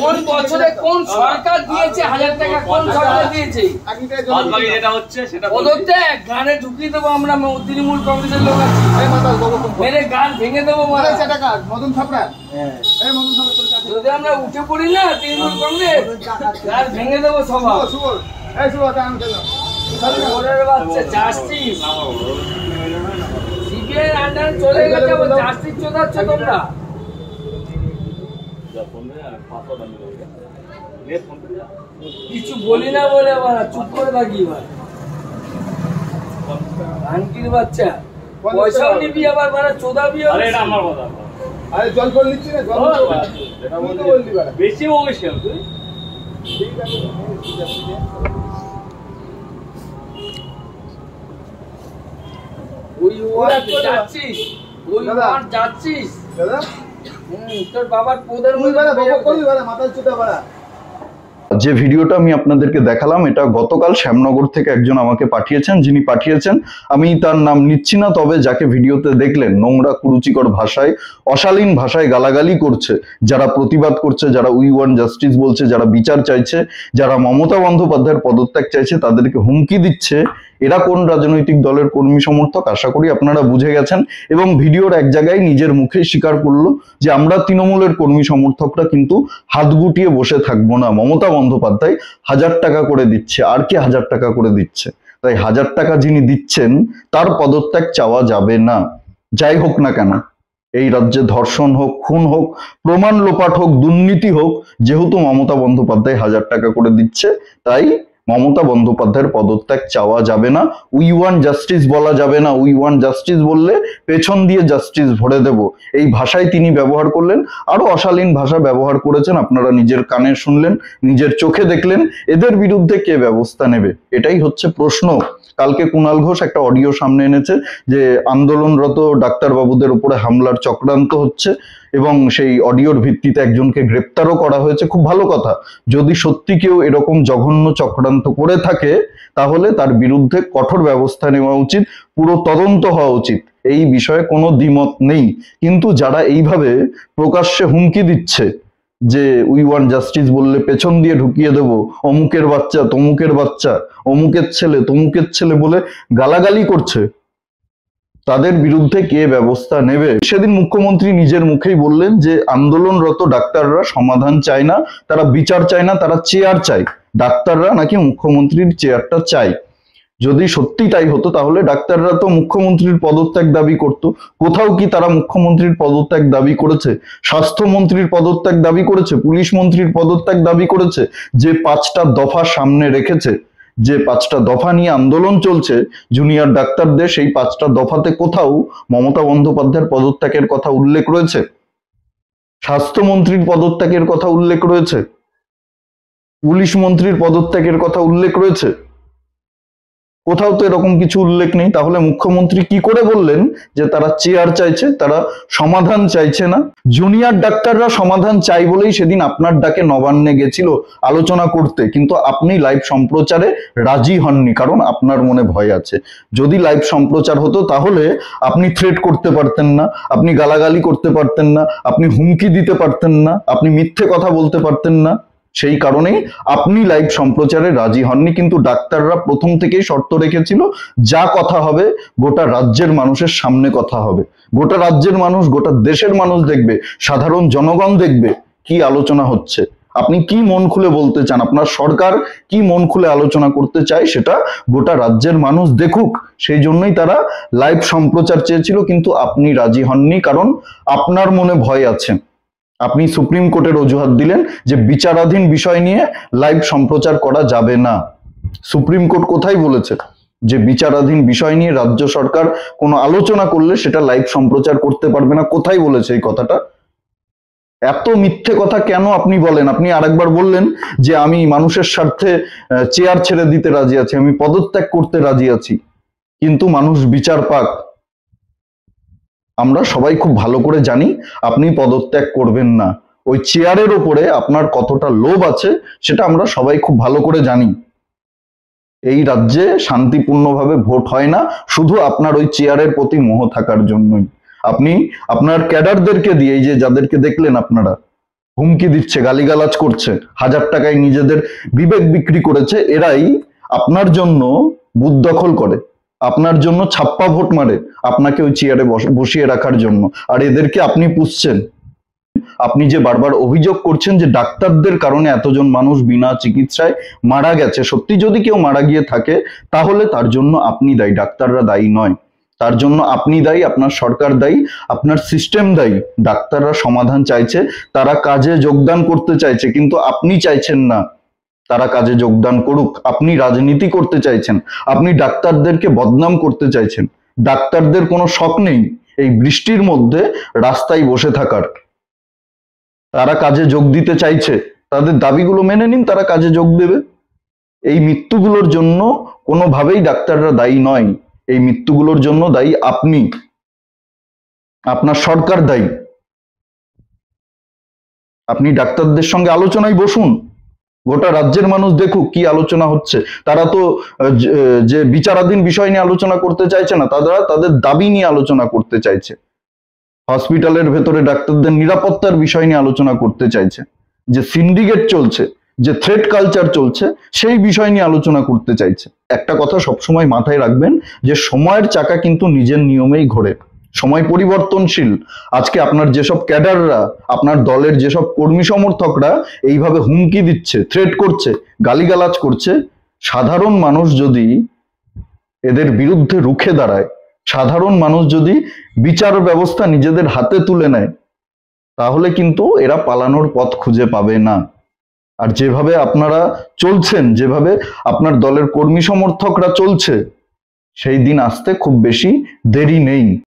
কোন বছরে কোন সরকার দিয়েছে 1000 টাকা? কোন সরকার দিয়েছে? পদত্যাগ গানে ঢুকিয়ে দেবো আমরা, তৃণমূল কংগ্রেসের লোক আছি, মেরে গান ভেঙে দেবো। যদি আমরা উঠে পড়ি না তৃণমূল কংগ্রেস, গান ভেঙে দেবো সবাই। বাচ্চা জাস্টিস সিবিআই আন্ডারে চলে গেছে, জাস্টিস চোদাচ্ছ তোমরা। কিছু বলি না বলে চুপ করে থাকি। আন্টির বাচ্চা পয়সাও নিবি আবার চোদাবি। জল করে নিচ্ছি না, বেশি বলিস কেন তুই? যাচ্ছিস যাচ্ছিস তোর বাবার পোদের মাথায় চুটা বাড়া। যে ভিডিওটা আমি আপনাদেরকে দেখালাম এটা গতকাল শ্যামনগর থেকে একজন আমাকে পাঠিয়েছেন। যিনি পাঠিয়েছেন আমি তার নাম নিচ্ছি না, তবে যাকে ভিডিওতে দেখলেন নোংরা কুরুচিকর ভাষায়, অশালীন ভাষায় গালাগালি করছে, যারা প্রতিবাদ করছে, যারা উই ওয়ান্ট জাস্টিস বলছে, যারা বিচার চাইছে, যারা মমতা বন্দ্যোপাধ্যায়ের পদত্যাগ চাইছে, তাদেরকে হুমকি দিচ্ছে, এরা কোন রাজনৈতিক দলের কর্মী সমর্থক আশা করি আপনারা বুঝে গেছেন। এবং ভিডিওর এক জায়গায় নিজের মুখে স্বীকার করলো যে আমরা তৃণমূলের কর্মী সমর্থকরা কিন্তু হাত গুটিয়ে বসে থাকবো না, মমতা বন্দ্যোপাধ্যায় 1000 টাকা করে দিচ্ছে, আর কি 1000 টাকা করে দিচ্ছে, তাই 1000 টাকা যিনি দিচ্ছেন তার পদত্যাগ চাওয়া যাবে না। যাই হোক না কেন, এই রাজ্যে ধর্ষণ হোক, খুন হোক, প্রমাণ লোপাট হোক, দুর্নীতি হোক, যেহেতু মমতা বন্দ্যোপাধ্যায় 1000 টাকা করে দিচ্ছে, তাই মমতা বন্দ্যোপাধ্যায়ের পদত্যাগ চাওয়া যাবে না। উই ওয়ান্ট জাস্টিস বলা যাবে না। উই ওয়ান্ট জাস্টিস বললে পেছন দিয়ে জাস্টিস ভরে দেব, এই ভাষায় তিনি ব্যবহার করলেন। আরো অশালীন ভাষা ব্যবহার করেছেন, আপনারা নিজের কানে শুনলেন, নিজের চোখে দেখলেন। এদের বিরুদ্ধে কে ব্যবস্থা নেবে, এটাই হচ্ছে প্রশ্ন। কালকে কুণাল ঘোষ একটা অডিও সামনে এনেছে যে আন্দোলনরত ডাক্তারবাবুদের উপরে হামলার চক্রান্ত হচ্ছে এবং সেই অডিওর ভিত্তিতে একজনকে গ্রেপ্তারও করা হয়েছে। খুব ভালো কথা। যদি সত্যি কেউ এরকম জঘন্য চক্রান্ত করে থাকে তাহলে তার বিরুদ্ধে কঠোর ব্যবস্থা নেওয়া উচিত, পুরো তদন্ত হওয়া উচিত, এই বিষয়ে কোনো দ্বিমত নেই। কিন্তু যারা এইভাবে প্রকাশ্যে হুমকি দিচ্ছে যে উই ওয়ান্ট জাস্টিস বললে পেছন দিয়ে ঢুকিয়ে দেব, অমুকের বাচ্চা, তমুকের বাচ্চা, অমুকের ছেলে, তমুকের ছেলে বলে গালাগালি করছে, তাদের বিরুদ্ধে কে ব্যবস্থা নেবে? সেদিন মুখ্যমন্ত্রী নিজের মুখেই বললেন যে আন্দোলনরত ডাক্তাররা সমাধান চায় না, তারা বিচার চায় না, তারা চেয়ার চায়। ডাক্তাররা নাকি মুখ্যমন্ত্রীর চেয়ারটা চায়। যদি সত্যি তাই হতো তাহলে ডাক্তাররা তো মুখ্যমন্ত্রীর পদত্যাগ দাবি করত। কোথাও কি তারা মুখ্যমন্ত্রীর পদত্যাগ দাবি করেছে? স্বাস্থ্যমন্ত্রীর পদত্যাগ দাবি করেছে? পুলিশ মন্ত্রীর পদত্যাগ দাবি করেছে? যে 5টা দফা সামনে রেখেছে, যে 5টা দফা নিয়ে আন্দোলন চলছে জুনিয়র ডাক্তারদের, সেই 5টা দফাতে কোথাও মমতা বন্দ্যোপাধ্যায়ের পদত্যাগের কথা উল্লেখ রয়েছে? স্বাস্থ্যমন্ত্রীর পদত্যাগের কথা উল্লেখ রয়েছে? পুলিশ মন্ত্রীর পদত্যাগের কথা উল্লেখ রয়েছে? কোথাও তো এরকম কিছু উল্লেখ নেই। তাহলে মুখ্যমন্ত্রী কি করে বললেন যে তারা চেয়ার চাইছে, তারা সমাধান চাইছে না? জুনিয়র ডাক্তাররা সমাধান চাই বলেই সেদিন আপনার ডাকে নবান্নে গেছিল আলোচনা করতে, কিন্তু আপনি লাইভ সম্প্রচারে রাজি হননি, কারণ আপনার মনে ভয় আছে। যদি লাইভ সম্প্রচার হতো তাহলে আপনি থ্রেট করতে পারতেন না, আপনি গালাগালি করতে পারতেন না, আপনি হুমকি দিতে পারতেন না, আপনি মিথ্যে কথা বলতে পারতেন না। সেই কারণেই আপনি লাইভ সম্প্রচারে রাজি হননি। কিন্তু ডাক্তাররা প্রথম থেকেই শর্ত রেখেছিল যা কথা হবে গোটা রাজ্যের মানুষের সামনে কথা হবে, গোটা রাজ্যের মানুষ, গোটা দেশের মানুষ দেখবে, সাধারণ জনগণ দেখবে কি আলোচনা হচ্ছে, আপনি কি মন খুলে বলতে চান, আপনার সরকার কি মন খুলে আলোচনা করতে চায় সেটা গোটা রাজ্যের মানুষ দেখুক। সেই জন্যই তারা লাইভ সম্প্রচার চেয়েছিল, কিন্তু আপনি রাজি হননি, কারণ আপনার মনে ভয় আছে। আপনি সুপ্রিম কোর্টের অজুহাত দিলেন যে বিচারাধীন বিষয় নিয়ে লাইভ সম্প্রচার করা যাবে না। সুপ্রিম কোর্ট কোথায় বলেছে যে বিচারাধীন বিষয় নিয়ে রাজ্য সরকার কোনো আলোচনা করলে সেটা লাইভ সম্প্রচার করতে পারবে না? কোথায় বলেছে এই কথাটা? এত মিথ্যে কথা কেন আপনি বলেন? আপনি আরেকবার বললেন যে আমি মানুষের স্বার্থে চেয়ার ছেড়ে দিতে রাজি আছি, আমি পদত্যাগ করতে রাজি আছি, কিন্তু মানুষ বিচার পাক। আমরা সবাই খুব ভালো করে জানি আপনি পদত্যাগ করবেন না। ওই চেয়ারের ওপরে আপনার কতটা লোভ আছে সেটা আমরা সবাই খুব ভালো করে জানি। এই রাজ্যে শান্তিপূর্ণভাবে ভোট হয় না শুধু আপনার ওই চেয়ারের প্রতি মোহ থাকার জন্যই। আপনি আপনার ক্যাডারদেরকে দিয়ে, এই যে যাদেরকে দেখলেন আপনারা, হুমকি দিচ্ছে, গালিগালাজ করছে, 1000 টাকায় নিজেদের বিবেক বিক্রি করেছে, এরাই আপনার জন্য বুথ দখল করে, আপনার জন্য ছাপ্পা ভোট মারে, আপনাকে ওই চেয়ারে বসিয়ে রাখার জন্য। আর এদেরকে আপনি পুষছেন। আপনি যে বারবার অভিযোগ করছেন যে ডাক্তারদের কারণে এতজন মানুষ বিনা চিকিৎসায় মারা গেছে, সত্যি যদি কেউ মারা গিয়ে থাকে তাহলে তার জন্য আপনি দায়ী, ডাক্তাররা দায়ী নয়। তার জন্য আপনি দায়ী, আপনার সরকার দায়ী, আপনার সিস্টেম দায়ী। ডাক্তাররা সমাধান চাইছে, তারা কাজে যোগদান করতে চাইছে, কিন্তু আপনি চাইছেন না তারা কাজে যোগদান করুক। আপনি রাজনীতি করতে চাইছেন, আপনি ডাক্তারদেরকে বদনাম করতে চাইছেন। ডাক্তারদের কোনো শখ নেই এই বৃষ্টির মধ্যে রাস্তায় বসে থাকার। তারা কাজে যোগ দিতে চাইছে, তাদের দাবিগুলো মেনে নিন, তারা কাজে যোগ দেবে। এই মৃত্যুগুলোর জন্য কোনোভাবেই ডাক্তাররা দায়ী নয়, এই মৃত্যুগুলোর জন্য দায়ী আপনি, আপনার সরকার দায়ী। আপনি ডাক্তারদের সঙ্গে আলোচনায় বসুন, গোটা রাজ্যের মানুষ দেখুক কি আলোচনা হচ্ছে। তারা তো যে বিচারাধীন বিষয় নিয়ে আলোচনা করতে চাইছে না, তারা তাদের দাবি নিয়ে আলোচনা করতে চাইছে। হসপিটালের ভেতরে ডাক্তারদের নিরাপত্তার বিষয় নিয়ে আলোচনা করতে চাইছে, যে সিন্ডিকেট চলছে, যে থ্রেট কালচার চলছে, সেই বিষয় নিয়ে আলোচনা করতে চাইছে। একটা কথা সবসময় মাথায় রাখবেন, যে সময়ের চাকা কিন্তু নিজের নিয়মেই ঘোরে, সময় পরিবর্তনশীল। আজকে আপনার যেসব ক্যাডাররা, আপনার দলের যেসব কর্মী সমর্থকরা এইভাবে হুমকি দিচ্ছে, থ্রেট করছে, গালিগালাজ করছে, সাধারণ মানুষ যদি এদের বিরুদ্ধে রুখে দাঁড়ায়, সাধারণ মানুষ যদি বিচার ব্যবস্থা নিজেদের হাতে তুলে নেয়, তাহলে কিন্তু এরা পালানোর পথ খুঁজে পাবে না। আর যেভাবে আপনারা চলছেন, যেভাবে আপনার দলের কর্মী সমর্থকরা চলছে, সেই দিন আসতে খুব বেশি দেরি নেই।